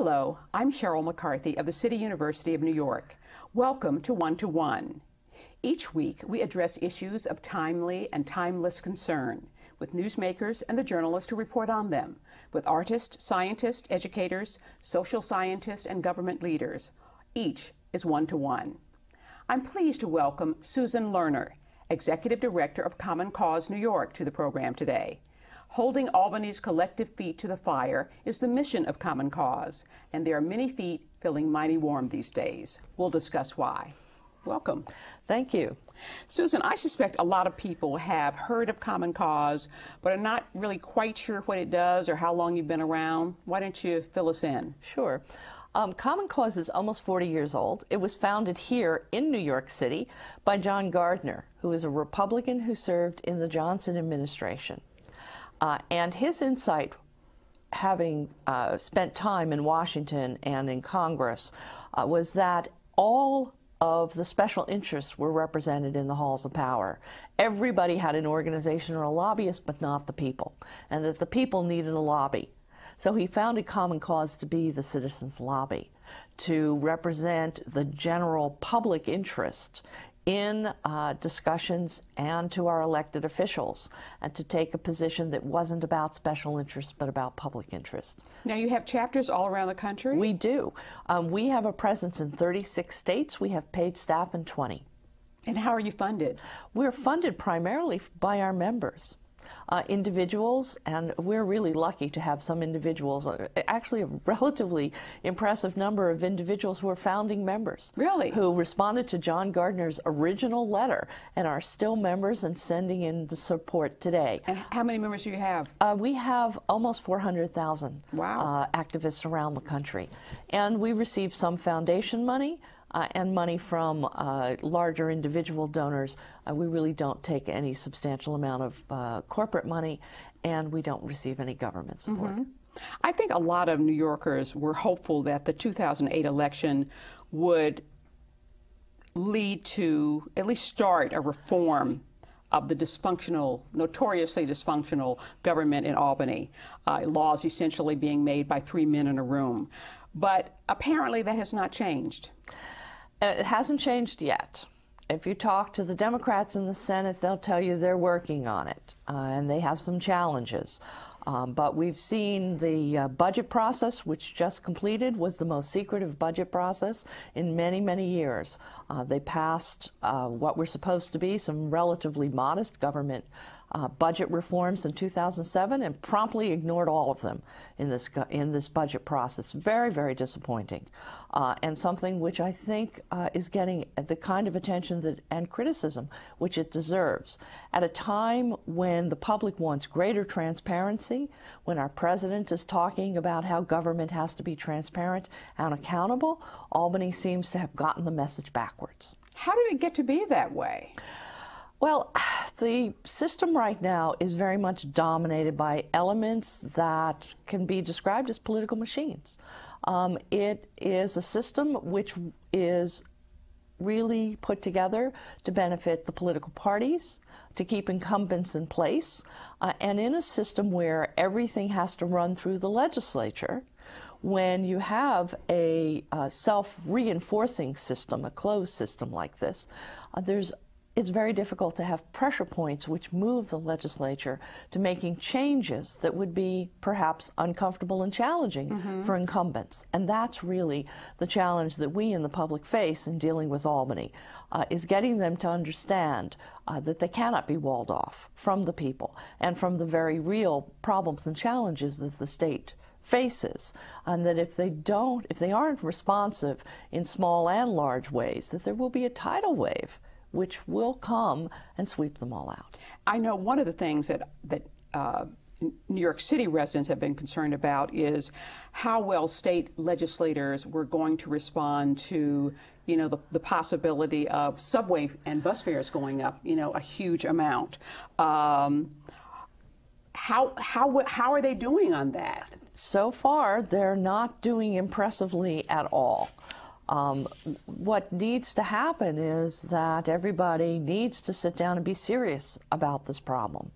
Hello, I'm Sheryl McCarthy of the City University of New York. Welcome to One to One. Each week, we address issues of timely and timeless concern with newsmakers and the journalists who report on them, with artists, scientists, educators, social scientists, and government leaders. Each is One to One. I'm pleased to welcome Susan Lerner, Executive Director of Common Cause New York, to the program today. Holding Albany's collective feet to the fire is the mission of Common Cause, and there are many feet feeling mighty warm these days. We'll discuss why. Welcome. Thank you. Susan, I suspect a lot of people have heard of Common Cause, but are not really quite sure what it does or how long you've been around. Why don't you fill us in? Sure. Common Cause is almost 40 years old. It was founded here in New York City by John Gardner, who is a Republican who served in the Johnson administration. And his insight, having spent time in Washington and in Congress, was that all of the special interests were represented in the halls of power. Everybody had an organization or a lobbyist, but not the people, and that the people needed a lobby. So he founded Common Cause to be the citizens' lobby, to represent the general public interest in discussions and to our elected officials, and to take a position that wasn't about special interests but about public interest. Now, you have chapters all around the country? We do. We have a presence in 36 states. We have paid staff in 20. And how are you funded? We're funded primarily by our members. Individuals, and we're really lucky to have some individuals, actually a relatively impressive number of individuals who are founding members. Really? Who responded to John Gardner's original letter and are still members and sending in the support today. And how many members do you have? We have almost 400,000 wow. Activists around the country. And we receive some foundation money, and money from larger individual donors. We really don't take any substantial amount of corporate money, and we don't receive any government support. Mm-hmm. I think a lot of New Yorkers were hopeful that the 2008 election would lead to at least start a reform of the dysfunctional, notoriously dysfunctional government in Albany, laws essentially being made by 3 men in a room. But apparently that has not changed. It hasn't changed yet. If you talk to the Democrats in the Senate, they'll tell you they're working on it, and they have some challenges. But we've seen the budget process, which just completed, was the most secretive budget process in many, many years. They passed what were supposed to be some relatively modest government budget reforms in 2007 and promptly ignored all of them in this budget process. Very, very disappointing, and something which I think is getting the kind of attention and criticism which it deserves. At a time when the public wants greater transparency, when our president is talking about how government has to be transparent and accountable, Albany seems to have gotten the message backwards. How did it get to be that way? Well, the system right now is very much dominated by elements that can be described as political machines. It is a system which is really put together to benefit the political parties, to keep incumbents in place, and in a system where everything has to run through the legislature. When you have a self-reinforcing system, a closed system like this, it's very difficult to have pressure points which move the legislature to making changes that would be perhaps uncomfortable and challenging for incumbents. And that's really the challenge that we in the public face in dealing with Albany, is getting them to understand that they cannot be walled off from the people and from the very real problems and challenges that the state faces, and that if they aren't responsive in small and large ways, that there will be a tidal wave which will come and sweep them all out. I know one of the things that New York City residents have been concerned about is how well state legislators were going to respond to, the possibility of subway and bus fares going up, a huge amount. How are they doing on that? So far, they're not doing impressively at all. What needs to happen is that everybody needs to sit down and be serious about this problem.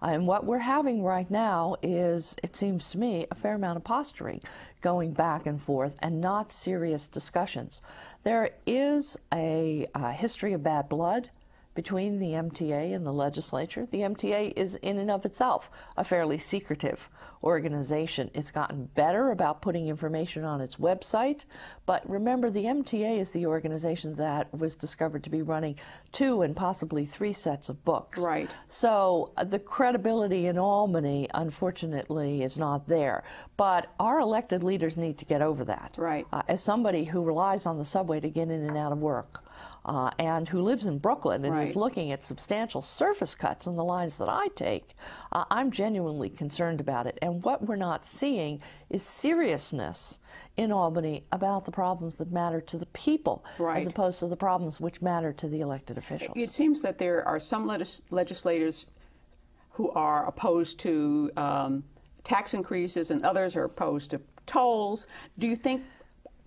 And what we're having right now is, it seems to me, a fair amount of posturing going back and forth and not serious discussions. There is a history of bad blood between the MTA and the legislature. The MTA is in and of itself a fairly secretive organization. It's gotten better about putting information on its website, but remember, the MTA is the organization that was discovered to be running 2 and possibly 3 sets of books. Right. So the credibility in Albany, unfortunately, is not there. But our elected leaders need to get over that. Right. As somebody who relies on the subway to get in and out of work, and who lives in Brooklyn and is looking at substantial surface cuts in the lines that I take, I'm genuinely concerned about it. And what we're not seeing is seriousness in Albany about the problems that matter to the people, as opposed to the problems which matter to the elected officials. It seems that there are some legislators who are opposed to tax increases and others are opposed to tolls. Do you think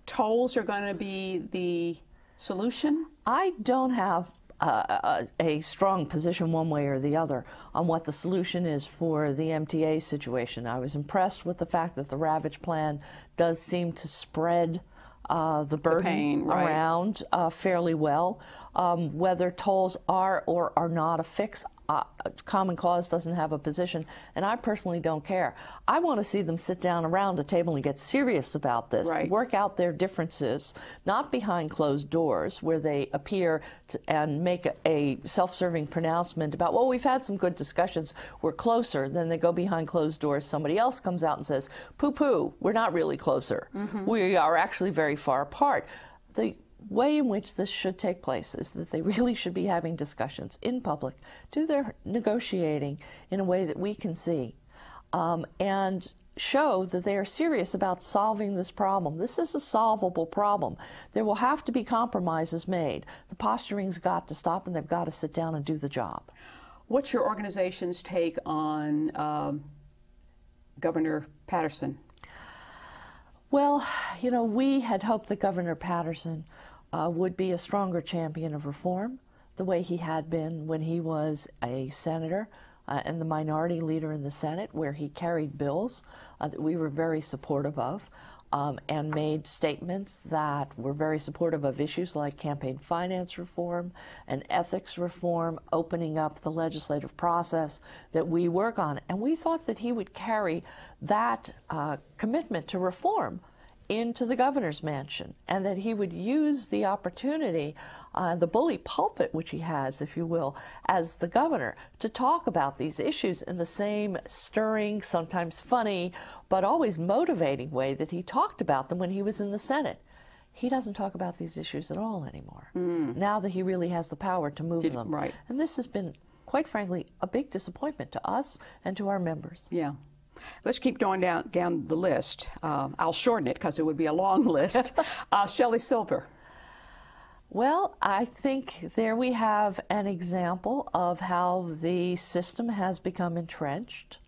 tolls are going to be the solution? I don't have a strong position one way or the other on what the solution is for the MTA situation. I was impressed with the fact that the Ravage plan does seem to spread the burden around fairly well. Whether tolls are or are not a fix, Common Cause doesn't have a position, and I personally don't care. I want to see them sit down around a table and get serious about this, work out their differences, not behind closed doors where they appear and make a self-serving pronouncement about, well, we've had some good discussions, we're closer. Then they go behind closed doors, somebody else comes out and says, poo-poo, we're not really closer. We are actually very far apart. The way in which this should take place is that they really should be having discussions in public, do their negotiating in a way that we can see, and show that they are serious about solving this problem. This is a solvable problem. There will have to be compromises made. The posturing's got to stop, and they've got to sit down and do the job. What's your organization's take on Governor Patterson? Well, you know, we had hoped that Governor Patterson would be a stronger champion of reform, the way he had been when he was a senator and the minority leader in the Senate, where he carried bills that we were very supportive of, and made statements that were very supportive of issues like campaign finance reform and ethics reform, opening up the legislative process that we work on. And we thought that he would carry that commitment to reform into the governor's mansion, and that he would use the opportunity, the bully pulpit which he has, if you will, as the governor, to talk about these issues in the same stirring, sometimes funny, but always motivating way that he talked about them when he was in the Senate. He doesn't talk about these issues at all anymore, now that he really has the power to move them. And this has been, quite frankly, a big disappointment to us and to our members. Yeah. Let's keep going down the list. I'll shorten it because it would be a long list. Shelley Silver. Well, I think there we have an example of how the system has become entrenched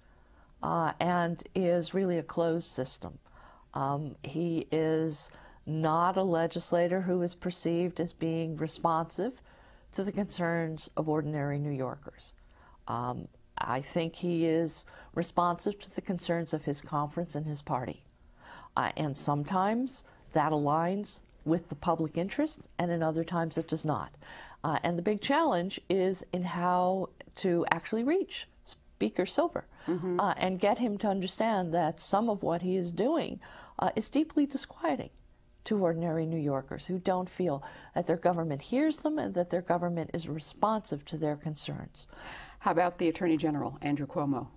and is really a closed system. He is not a legislator who is perceived as being responsive to the concerns of ordinary New Yorkers. I think he is responsive to the concerns of his conference and his party. And sometimes that aligns with the public interest, and in other times it does not. And the big challenge is in how to actually reach Speaker Silver and get him to understand that some of what he is doing is deeply disquieting to ordinary New Yorkers who don't feel that their government hears them and that their government is responsive to their concerns. How about the Attorney General, Andrew Cuomo?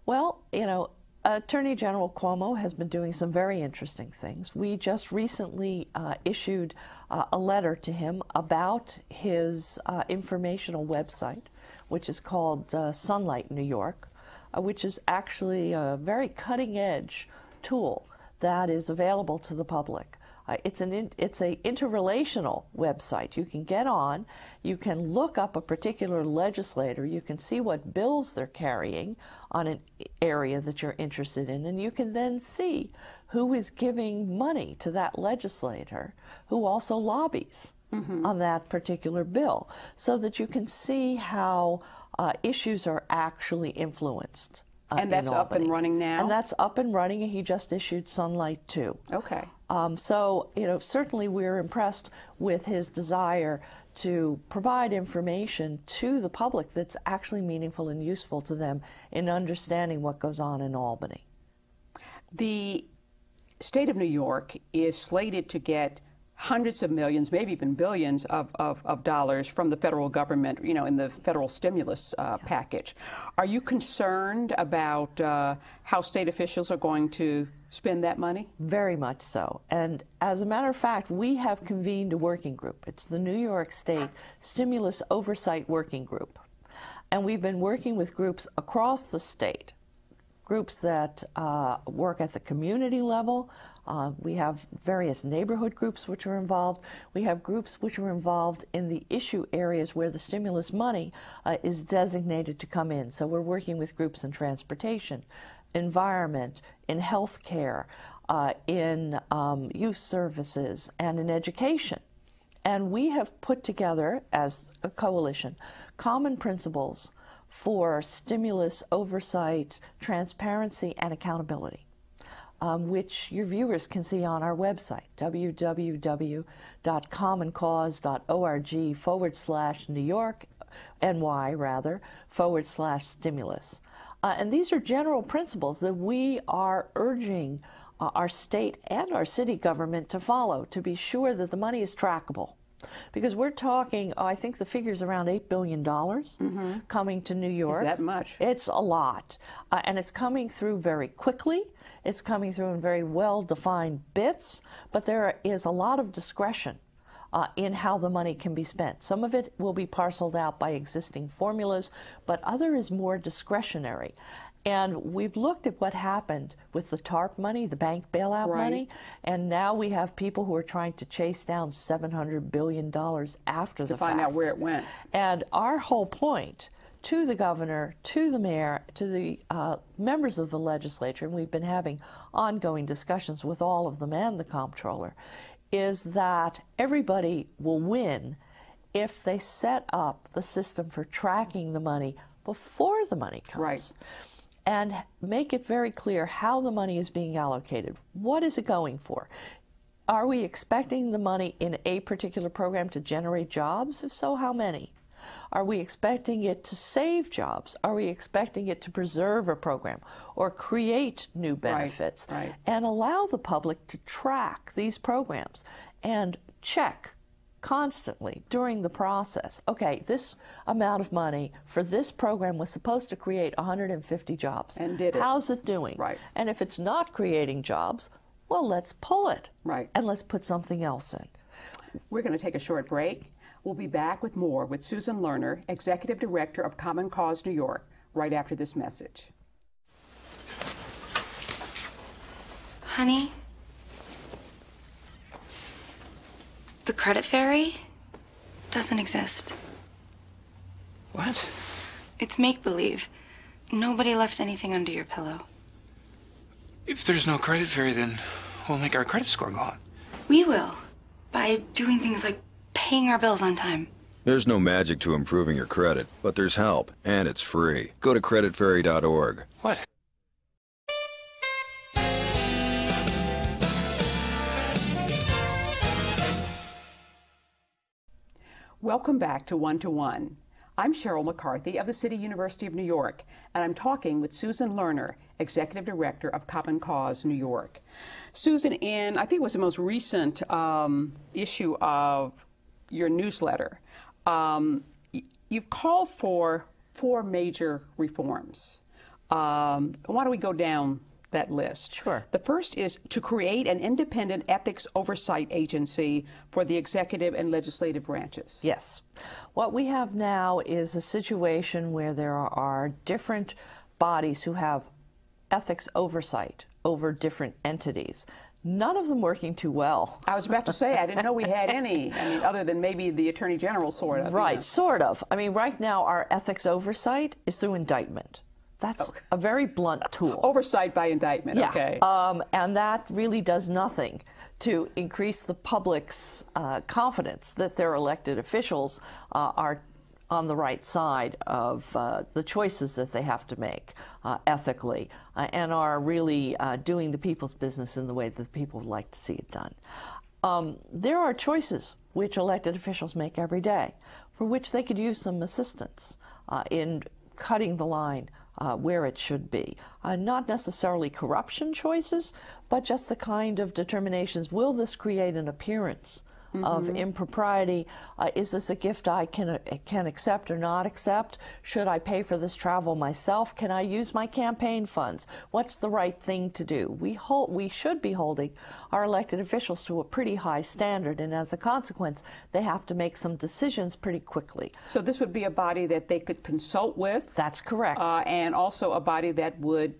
Well, you know, Attorney General Cuomo has been doing some very interesting things. We just recently issued a letter to him about his informational website, which is called Sunlight New York, which is actually a very cutting-edge tool that is available to the public. It's an interrelational website. You can get on, you can look up a particular legislator, you can see what bills they're carrying on an area that you're interested in, and you can then see who is giving money to that legislator who also lobbies on that particular bill, so that you can see how issues are actually influenced. And that's up and running now? And that's up and running, and he just issued Sunlight 2. Okay. So, you know, certainly we're impressed with his desire to provide information to the public that's actually meaningful and useful to them in understanding what goes on in Albany. The state of New York is slated to get hundreds of millions, maybe even billions of dollars from the federal government, you know, in the federal stimulus package. Are you concerned about how state officials are going to spend that money? Very much so. And as a matter of fact, we have convened a working group. It's the New York State Stimulus Oversight Working Group. And we've been working with groups across the state, groups that work at the community level. We have various neighborhood groups which are involved. We have groups which are involved in the issue areas where the stimulus money is designated to come in. So we're working with groups in transportation, environment, in health care, in youth services, and in education. And we have put together, as a coalition, common principles for stimulus oversight, transparency, and accountability, which your viewers can see on our website, www.commoncause.org/New York, NY rather, /stimulus. And these are general principles that we are urging our state and our city government to follow, to be sure that the money is trackable. Because we're talking, I think the figure's around $8 billion coming to New York. Is that much? It's a lot. And it's coming through very quickly. It's coming through in very well-defined bits, but there is a lot of discretion in how the money can be spent. Some of it will be parceled out by existing formulas, but other is more discretionary. And we've looked at what happened with the TARP money, the bank bailout money, and now we have people who are trying to chase down $700 billion after the fact. To find out where it went. And our whole point to the governor, to the mayor, to the members of the legislature, and we've been having ongoing discussions with all of them and the comptroller, is that everybody will win if they set up the system for tracking the money before the money comes. Right. And make it very clear how the money is being allocated. What is it going for? Are we expecting the money in a particular program to generate jobs? If so, how many? Are we expecting it to save jobs? Are we expecting it to preserve a program or create new benefits? Right. And allow the public to track these programs and check constantly during the process. Okay, this amount of money for this program was supposed to create 150 jobs. And did it? How's it doing? Right. And if it's not creating jobs, well, let's pull it. Right. And let's put something else in. We're going to take a short break. We'll be back with more with Susan Lerner, Executive Director of Common Cause New York, right after this message. Honey? The credit fairy doesn't exist. What? It's make-believe. Nobody left anything under your pillow. If there's no credit fairy, then we'll make our credit score go up. We will. By doing things like paying our bills on time. There's no magic to improving your credit, but there's help, and it's free. Go to creditfairy.org. What? Welcome back to One to One. I'm Sheryl McCarthy of the City University of New York, and I'm talking with Susan Lerner, Executive Director of Common Cause New York. Susan, in I think it was the most recent issue of your newsletter, you've called for 4 major reforms. Why don't we go down that list? Sure. The first is to create an independent ethics oversight agency for the executive and legislative branches. Yes. What we have now is a situation where there are different bodies who have ethics oversight over different entities. None of them working too well. I was about to say, I didn't know we had any, I mean, other than maybe the Attorney General, sort of. Right, you know. sort of. I mean, right now our ethics oversight is through indictment. That's a very blunt tool. Oversight by indictment, yeah. okay. And that really does nothing to increase the public's confidence that their elected officials are on the right side of the choices that they have to make ethically and are really doing the people's business in the way that the people would like to see it done. There are choices which elected officials make every day for which they could use some assistance in cutting the line where it should be. Not necessarily corruption choices, but just the kind of determinations. Will this create an appearance of impropriety? Is this a gift I can accept or not accept? Should I pay for this travel myself? Can I use my campaign funds? What's the right thing to do? We should be holding our elected officials to a pretty high standard, and as a consequence, they have to make some decisions pretty quickly. So this would be a body that they could consult with? That's correct. And also a body that would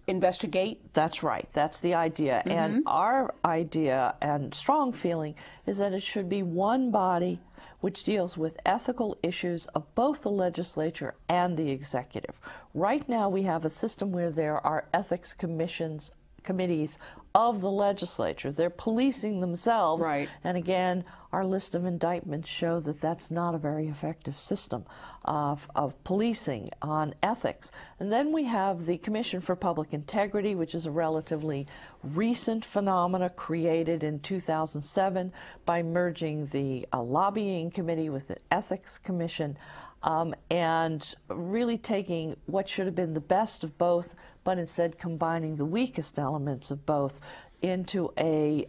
investigate? That's right. That's the idea. And our idea and strong feeling is that it should be one body which deals with ethical issues of both the legislature and the executive. Right now we have a system where there are ethics committees of the legislature. They're policing themselves. Right. And again, our list of indictments show that that's not a very effective system of policing on ethics. And then we have the Commission for Public Integrity, which is a relatively recent phenomena created in 2007 by merging the lobbying committee with the Ethics Commission, and really taking what should have been the best of both, but instead combining the weakest elements of both into a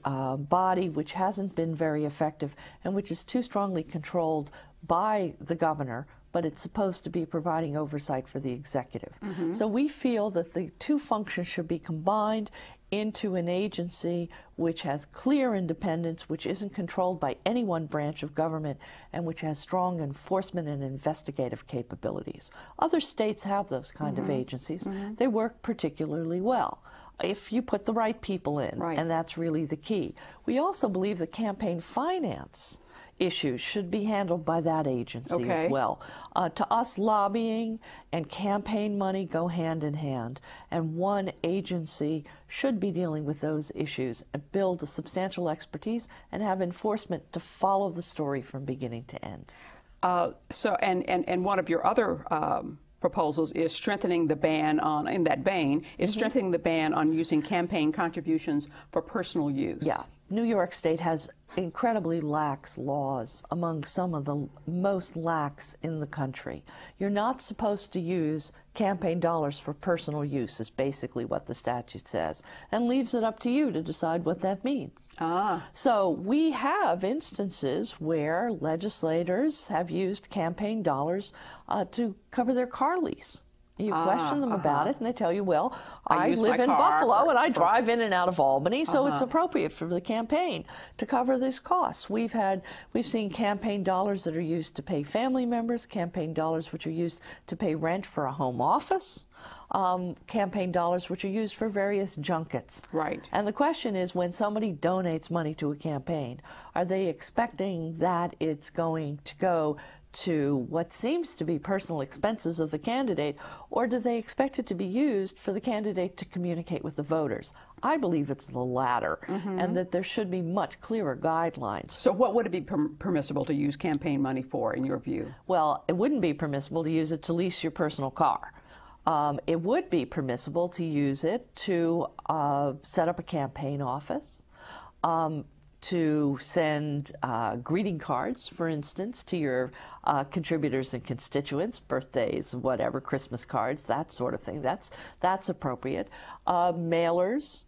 body which hasn't been very effective and which is too strongly controlled by the governor, but it's supposed to be providing oversight for the executive. So we feel that the two functions should be combined into an agency which has clear independence, which isn't controlled by any one branch of government, and which has strong enforcement and investigative capabilities. Other states have those kind of agencies. They work particularly well if you put the right people in, and that's really the key. We also believe that campaign finance issues should be handled by that agency as well. To us, lobbying and campaign money go hand in hand, and one agency should be dealing with those issues and build a substantial expertise and have enforcement to follow the story from beginning to end. And one of your other proposals is strengthening the ban on, in that vein, is strengthening the ban on using campaign contributions for personal use. Yeah. New York State has incredibly lax laws, among some of the most lax in the country. You're not supposed to use campaign dollars for personal use, is basically what the statute says, and leaves it up to you to decide what that means. So we have instances where legislators have used campaign dollars to cover their car lease. You question them about it, and they tell you, well, I live in Buffalo and I drive in and out of Albany, so it's appropriate for the campaign to cover these costs. We've seen campaign dollars that are used to pay family members, campaign dollars which are used to pay rent for a home office, campaign dollars which are used for various junkets. Right. And the question is, when somebody donates money to a campaign, are they expecting that it's going to go to what seems to be personal expenses of the candidate, or do they expect it to be used for the candidate to communicate with the voters? I believe it's the latter, and that there should be much clearer guidelines. So what would it be permissible to use campaign money for, in your view? Well, it wouldn't be permissible to use it to lease your personal car. It would be permissible to use it to set up a campaign office, to send greeting cards, for instance, to your contributors and constituents, birthdays, whatever, Christmas cards, that sort of thing. That's appropriate. Mailers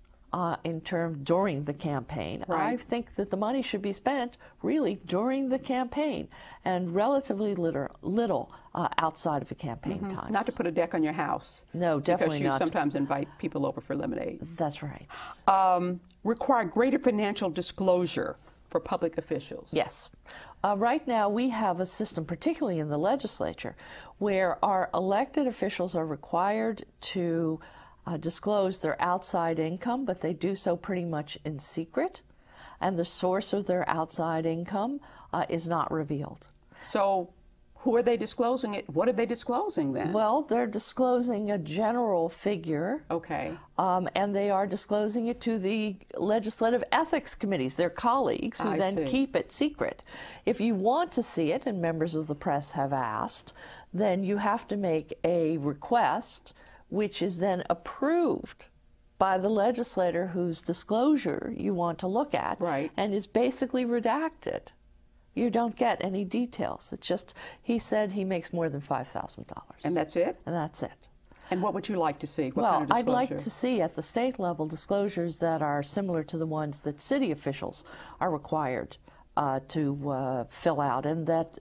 during the campaign. I think that the money should be spent really during the campaign and relatively little outside of the campaign time. Not to put a deck on your house. No, definitely not. Because you sometimes invite people over for lemonade. That's right. Require greater financial disclosure for public officials. Yes. Right now we have a system, particularly in the legislature, where our elected officials are required to disclose their outside income, but they do so pretty much in secret, and the source of their outside income is not revealed. So who are they disclosing it? What are they disclosing then? Well, they're disclosing a general figure. Okay. And they are disclosing it to the legislative ethics committees, their colleagues, who then keep it secret. If you want to see it, and members of the press have asked, then you have to make a request, which is then approved by the legislator whose disclosure you want to look at, right, and is basically redacted. You don't get any details. It's just, he said he makes more than $5,000. And that's it? And that's it. And what would you like to see? What well, kind of I'd like to see at the state level disclosures that are similar to the ones that city officials are required to fill out, and that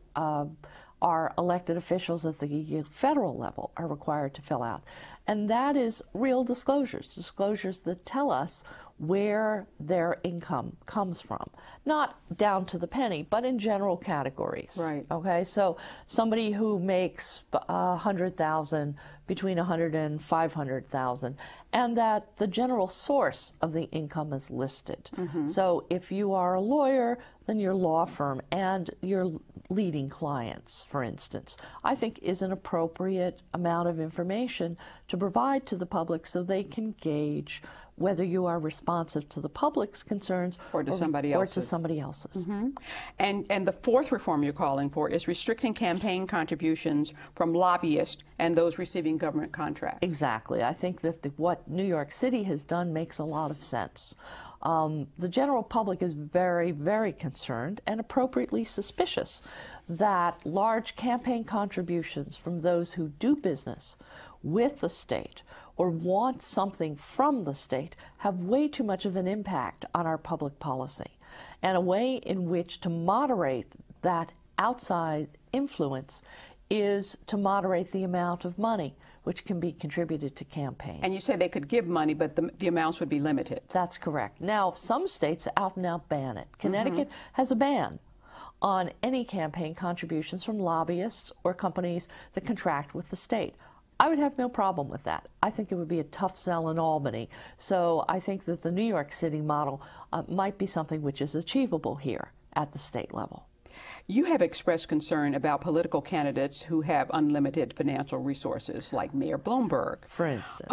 our elected officials at the federal level are required to fill out. And that is real disclosures, disclosures that tell us where their income comes from. Not down to the penny, but in general categories. Right. Okay, so somebody who makes $100,000, between $100,000 and $500,000, and that the general source of the income is listed. Mm-hmm. So if you are a lawyer, then your law firm and your leading clients, for instance, I think is an appropriate amount of information to provide to the public so they can gauge whether you are responsive to the public's concerns or to somebody else's. Mm-hmm. And the fourth reform you're calling for is restricting campaign contributions from lobbyists and those receiving government contracts. Exactly. I think that what New York City has done makes a lot of sense. The general public is very, very concerned and appropriately suspicious that large campaign contributions from those who do business with the state or want something from the state have way too much of an impact on our public policy. And a way in which to moderate that outside influence is to moderate the amount of money which can be contributed to campaigns. And you say they could give money, but the amounts would be limited. That's correct. Now, some states out and out ban it. Connecticut has a ban on any campaign contributions from lobbyists or companies that contract with the state. I would have no problem with that. I think it would be a tough sell in Albany. So I think that the New York City model might be something which is achievable here at the state level. You have expressed concern about political candidates who have unlimited financial resources, like Mayor Bloomberg. For instance.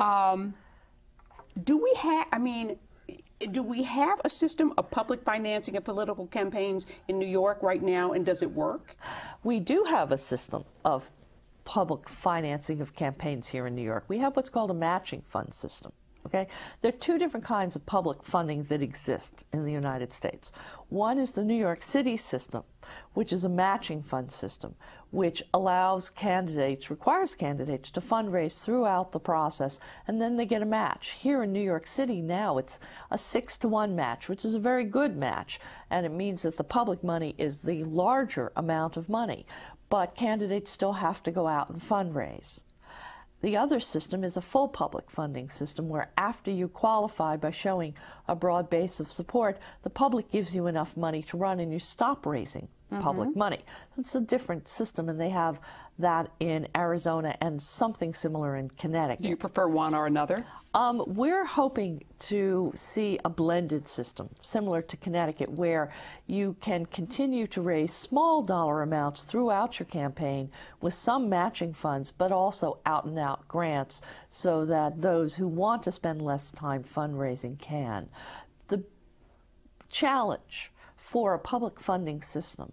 Do we have a system of public financing of political campaigns in New York right now, and does it work? We do have a system of public financing of campaigns here in New York. We have what's called a matching fund system. Okay? There are two different kinds of public funding that exist in the United States. One is the New York City system, which is a matching fund system, which allows candidates, requires candidates to fundraise throughout the process, and then they get a match. Here in New York City now, it's a 6-to-1 match, which is a very good match, and it means that the public money is the larger amount of money, but candidates still have to go out and fundraise. The other system is a full public funding system where after you qualify by showing a broad base of support, the public gives you enough money to run and you stop raising public money. It's a different system, and they have that in Arizona and something similar in Connecticut. Do you prefer one or another? We're hoping to see a blended system, similar to Connecticut, where you can continue to raise small dollar amounts throughout your campaign with some matching funds, but also out-and-out grants so that those who want to spend less time fundraising can. The challenge for a public funding system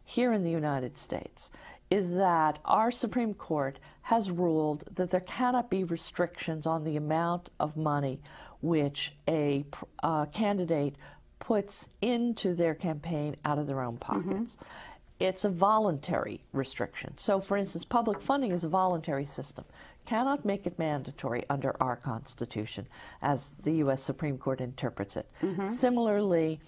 here in the United States is that our Supreme Court has ruled that there cannot be restrictions on the amount of money which a candidate puts into their campaign out of their own pockets. It's a voluntary restriction. So, for instance, public funding is a voluntary system. Cannot make it mandatory under our Constitution, as the U.S. Supreme Court interprets it. Similarly,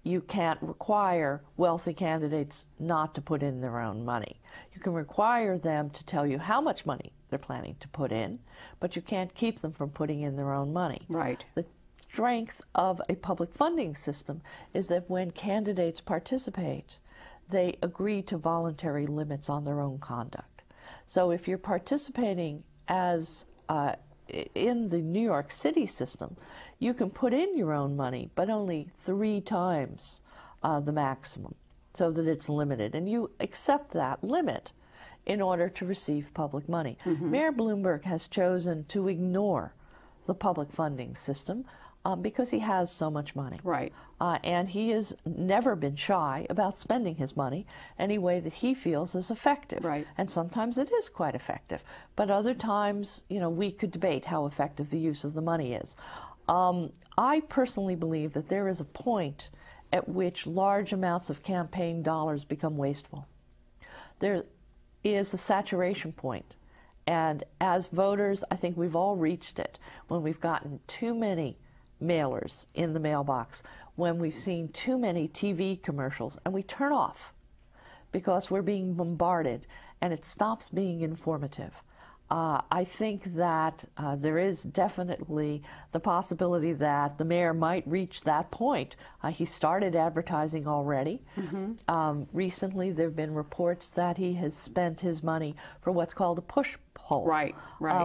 you can't require wealthy candidates not to put in their own money. You can require them to tell you how much money they're planning to put in, but you can't keep them from putting in their own money. Right. The strength of a public funding system is that when candidates participate, they agree to voluntary limits on their own conduct. So if you're participating as in the New York City system, you can put in your own money, but only 3 times the maximum, so that it's limited. And you accept that limit in order to receive public money. Mayor Bloomberg has chosen to ignore the public funding system because he has so much money. Right. And he has never been shy about spending his money any way that he feels is effective. Right. And sometimes it is quite effective. But other times, you know, we could debate how effective the use of the money is. I personally believe that there is a point at which large amounts of campaign dollars become wasteful. There is a saturation point. And as voters, I think we've all reached it when we've gotten too many mailers in the mailbox, when we've seen too many TV commercials, and we turn off because we're being bombarded and it stops being informative. I think that there is definitely the possibility that the mayor might reach that point. He started advertising already. Recently, there have been reports that he has spent his money for what's called a push poll, right.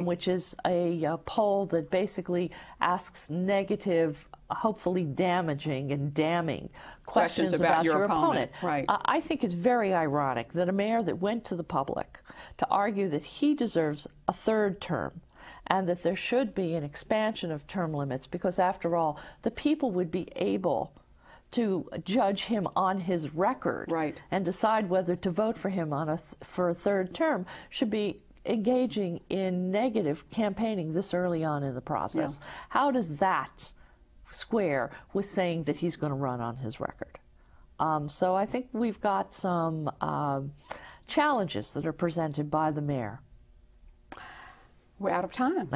which is a poll that basically asks negative, hopefully damaging and damning questions about your opponent. Right. I think it's very ironic that a mayor that went to the public to argue that he deserves a third term and that there should be an expansion of term limits, because after all, the people would be able to judge him on his record, right, and decide whether to vote for him on for a third term, should be engaging in negative campaigning this early on in the process. Yeah. How does that square with saying that he's going to run on his record? So I think we've got some challenges that are presented by the mayor. We're out of time.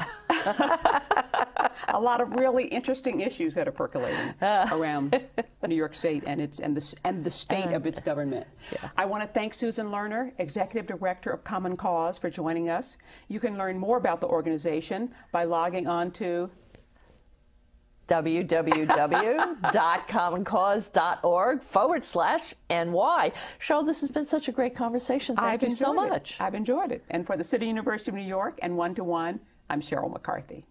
A lot of really interesting issues that are percolating around New York State and the state of its government. Yeah. I want to thank Susan Lerner, Executive Director of Common Cause, for joining us. You can learn more about the organization by logging on to www.commoncause.org/NY. Cheryl, this has been such a great conversation. Thank you so much. I've enjoyed it. And for the City University of New York and 1 to 1, I'm Sheryl McCarthy.